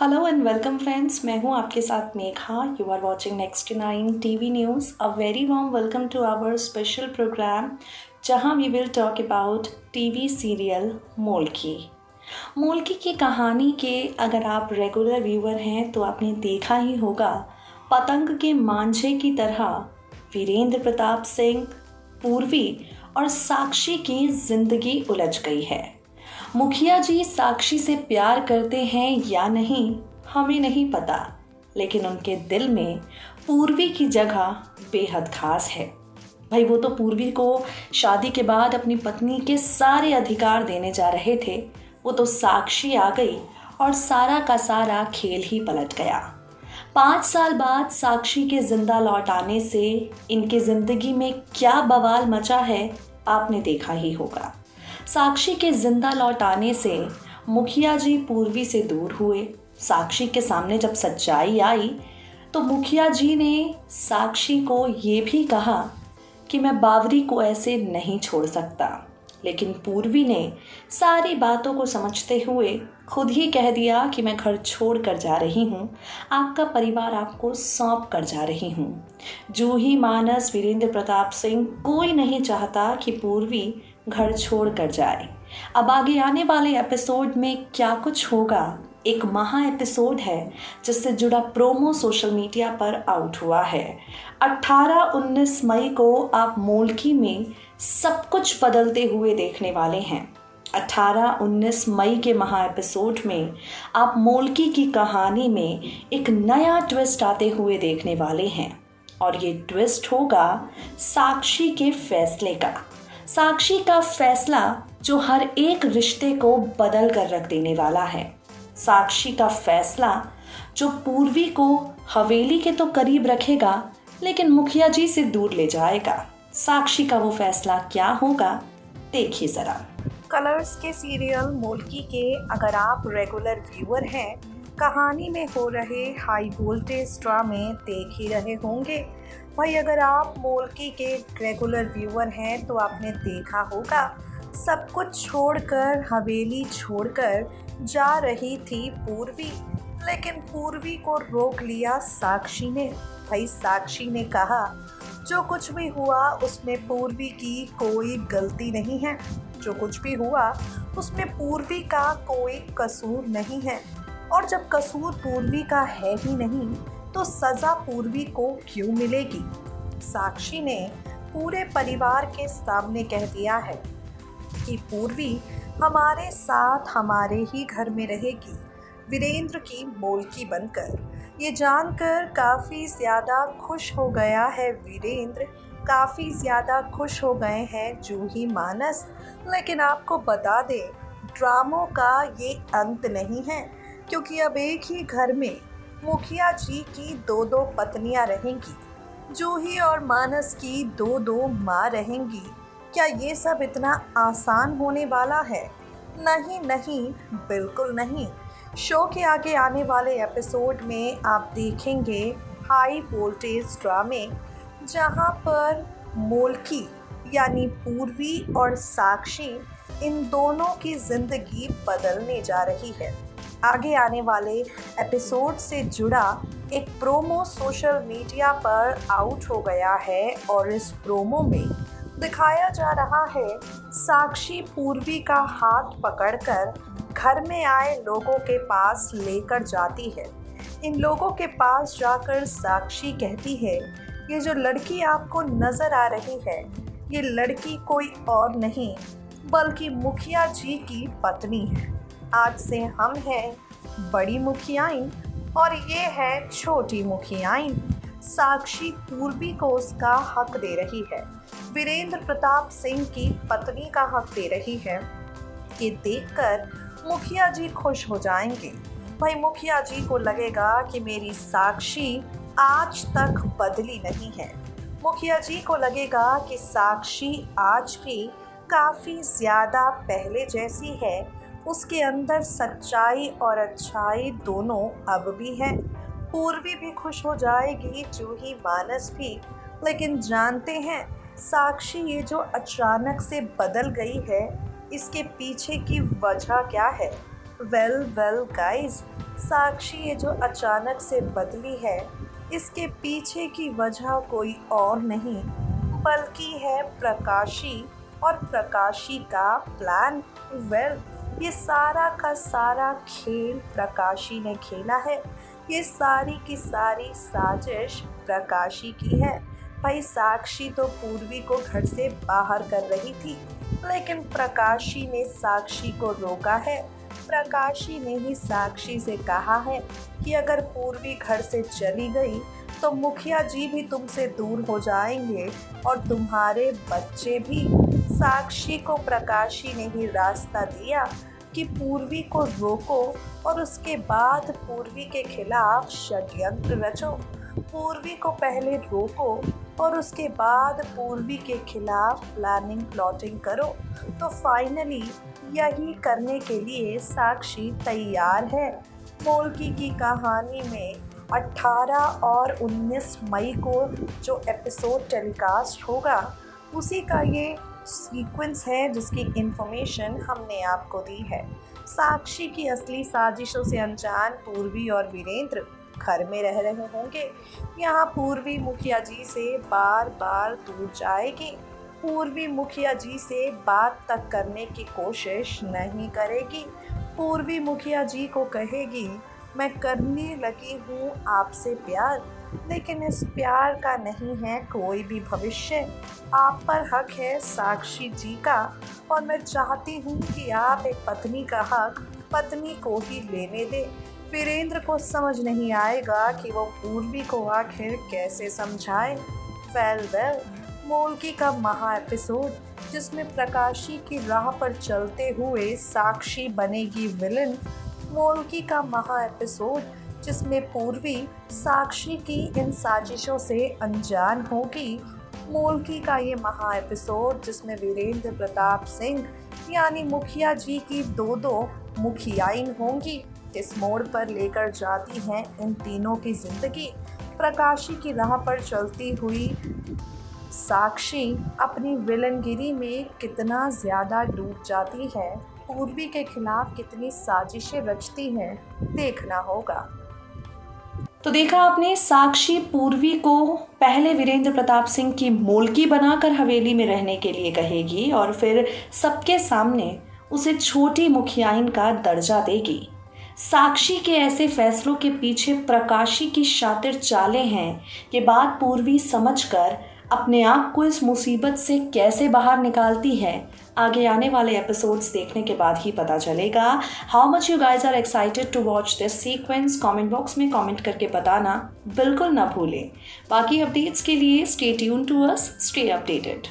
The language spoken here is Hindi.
हेलो एंड वेलकम फ्रेंड्स, मैं हूं आपके साथ Megha. You are watching next 9 TV news. A very warm welcome to our special programme जहां we will talk about TV serial Molkki. Molkki की कहानी के अगर आप रेगुलर व्यूअर हैं तो आपने देखा ही होगा, पतंग के मांझे की तरह वीरेंद्र प्रताप सिंह, पूर्वी और साक्षी की जिंदगी उलझ गई है। मुखिया जी साक्षी से प्यार करते हैं या नहीं हमें नहीं पता, लेकिन उनके दिल में पूर्वी की जगह बेहद खास है। भाई वो तो पूर्वी को शादी के बाद अपनी पत्नी के सारे अधिकार देने जा रहे थे, वो तो साक्षी आ गई और सारा का सारा खेल ही पलट गया। 5 साल बाद साक्षी के जिंदा लौट आने से इनकी जिंदगी में क्या बवाल मचा है आपने देखा ही होगा। साक्षी के जिंदा लौट आने से मुखिया जी पूर्वी से दूर हुए। साक्षी के सामने जब सच्चाई आई तो मुखिया जी ने साक्षी को ये भी कहा कि मैं बावरी को ऐसे नहीं छोड़ सकता, लेकिन पूर्वी ने सारी बातों को समझते हुए खुद ही कह दिया कि मैं घर छोड़ कर जा रही हूँ, आपका परिवार आपको सौंप कर जा रही हूँ। जूही, मानस, वीरेंद्र प्रताप सिंह कोई नहीं चाहता कि पूर्वी घर छोड़ कर जाए। अब आगे आने वाले एपिसोड में क्या कुछ होगा, एक महा एपिसोड है जिससे जुड़ा प्रोमो सोशल मीडिया पर आउट हुआ है। 18-19 मई को आप मोल्की में सब कुछ बदलते हुए देखने वाले हैं। 18-19 मई के महा एपिसोड में आप मोल्की की कहानी में एक नया ट्विस्ट आते हुए देखने वाले हैं, और ये ट्विस्ट होगा साक्षी के फैसले का। साक्षी का फैसला जो हर एक रिश्ते को बदल कर रख देने वाला है। साक्षी का फैसला जो पूर्वी को हवेली के तो करीब रखेगा लेकिन मुखिया जी से दूर ले जाएगा। साक्षी का वो फैसला क्या होगा, देखिए जरा। कलर्स के सीरियल मोल्की के अगर आप रेगुलर व्यूअर हैं, कहानी में हो रहे हाई वोल्टेज ड्रामे देख ही रहे होंगे। भाई अगर आप मोल्की के रेगुलर व्यूअर हैं तो आपने देखा होगा, सब कुछ छोड़कर हवेली छोड़कर जा रही थी पूर्वी, लेकिन पूर्वी को रोक लिया साक्षी ने। भाई साक्षी ने कहा जो कुछ भी हुआ उसमें पूर्वी की कोई गलती नहीं है, जो कुछ भी हुआ उसमें पूर्वी का कोई कसूर नहीं है, और जब कसूर पूर्वी का है ही नहीं तो सज़ा पूर्वी को क्यों मिलेगी। साक्षी ने पूरे परिवार के सामने कह दिया है कि पूर्वी हमारे साथ हमारे ही घर में रहेगी, वीरेंद्र की मोल्की बनकर। ये जानकर काफ़ी ज़्यादा खुश हो गया है वीरेंद्र, काफ़ी ज़्यादा खुश हो गए हैं जूही, मानस। लेकिन आपको बता दें, ड्रामों का ये अंत नहीं है, क्योंकि अब एक ही घर में मुखिया जी की 2-2 पत्नियां रहेंगी, जूही और मानस की 2-2 माँ रहेंगी। क्या ये सब इतना आसान होने वाला है? नहीं नहीं, बिल्कुल नहीं। शो के आगे आने वाले एपिसोड में आप देखेंगे हाई वोल्टेज ड्रामे, जहां पर मोल्की यानी पूर्वी और साक्षी, इन दोनों की ज़िंदगी बदलने जा रही है। आगे आने वाले एपिसोड से जुड़ा एक प्रोमो सोशल मीडिया पर आउट हो गया है, और इस प्रोमो में दिखाया जा रहा है साक्षी पूर्वी का हाथ पकड़कर घर में आए लोगों के पास लेकर जाती है। इन लोगों के पास जाकर साक्षी कहती है, ये जो लड़की आपको नज़र आ रही है, ये लड़की कोई और नहीं बल्कि मुखिया जी की पत्नी है। आज से हम हैं बड़ी मुखियाइन और ये है छोटी मुखियाइन। साक्षी पूर्वी को उसका हक दे रही है, वीरेंद्र प्रताप सिंह की पत्नी का हक दे रही है। ये देखकर मुखिया जी खुश हो जाएंगे। भाई मुखिया जी को लगेगा कि मेरी साक्षी आज तक बदली नहीं है। मुखिया जी को लगेगा कि साक्षी आज भी काफ़ी ज़्यादा पहले जैसी है, उसके अंदर सच्चाई और अच्छाई दोनों अब भी हैं। पूर्वी भी खुश हो जाएगी, जूही, मानस भी। लेकिन जानते हैं साक्षी ये जो अचानक से बदल गई है, इसके पीछे की वजह क्या है? वेल गाइस, साक्षी ये जो अचानक से बदली है, इसके पीछे की वजह कोई और नहीं बल्कि है प्रकाशी और प्रकाशी का प्लान। ये सारा का सारा खेल प्रकाशी ने खेला है। ये सारी की सारी साजिश प्रकाशी की है। भाई साक्षी तो पूर्वी को घर से बाहर कर रही थी, लेकिन प्रकाशी ने साक्षी को रोका है। प्रकाशी ने ही साक्षी से कहा है कि अगर पूर्वी घर से चली गई तो मुखिया जी भी तुमसे दूर हो जाएंगे और तुम्हारे बच्चे भी। साक्षी को प्रकाशी ने ही रास्ता दिया कि पूर्वी को रोको और उसके बाद पूर्वी के खिलाफ षड्यंत्र रचो। पूर्वी को पहले रोको और उसके बाद पूर्वी के खिलाफ प्लानिंग प्लॉटिंग करो। तो फाइनली यही करने के लिए साक्षी तैयार है। मोल्की की कहानी में 18 और 19 मई को जो एपिसोड टेलीकास्ट होगा उसी का ये सीक्वेंस है जिसकी इंफॉर्मेशन हमने आपको दी है। साक्षी की असली साजिशों से अनजान पूर्वी और वीरेंद्र घर में रह रहे होंगे। यहाँ पूर्वी मुखिया जी से बार बार दूर जाएगी। पूर्वी मुखिया जी से बात तक करने की कोशिश नहीं करेगी। पूर्वी मुखिया जी को कहेगी, मैं करने लगी हूँ आपसे प्यार, लेकिन इस प्यार का नहीं है कोई भी भविष्य। आप पर हक है साक्षी जी का, और मैं चाहती हूँ कि आप एक पत्नी का हक पत्नी को ही लेने दें। वीरेंद्र को समझ नहीं आएगा कि वो पूर्वी को आखिर कैसे समझाए। वेल मोल्की का महा एपिसोड जिसमें प्रकाशी की राह पर चलते हुए साक्षी बनेगी विलन। मोल्की का महा एपिसोड जिसमें पूर्वी साक्षी की इन साजिशों से अनजान होगी। मोल्की का ये महा एपिसोड जिसमें वीरेंद्र प्रताप सिंह यानी मुखिया जी की दो मुखियाइन होंगी, किस मोड़ पर लेकर जाती हैं इन तीनों की जिंदगी। प्रकाशी की राह पर चलती हुई साक्षी अपनी विलनगिरी में कितना ज़्यादा डूब जाती है, पूर्वी के खिलाफ कितनी साजिशें रचती हैं, देखना होगा। तो देखा आपने, साक्षी पूर्वी को पहले वीरेंद्र प्रताप सिंह की मोल्की बनाकर हवेली में रहने के लिए कहेगी और फिर सबके सामने उसे छोटी मुखियाइन का दर्जा देगी। साक्षी के ऐसे फैसलों के पीछे प्रकाशी की शातिर चालें हैं। ये बात पूर्वी समझकर अपने आप को इस मुसीबत से कैसे बाहर निकालती है, आगे आने वाले एपिसोड्स देखने के बाद ही पता चलेगा। How much you guys are excited to watch this sequence, comment box में कमेंट करके बताना बिल्कुल ना भूलें। बाकी अपडेट्स के लिए stay tune to us, stay updated.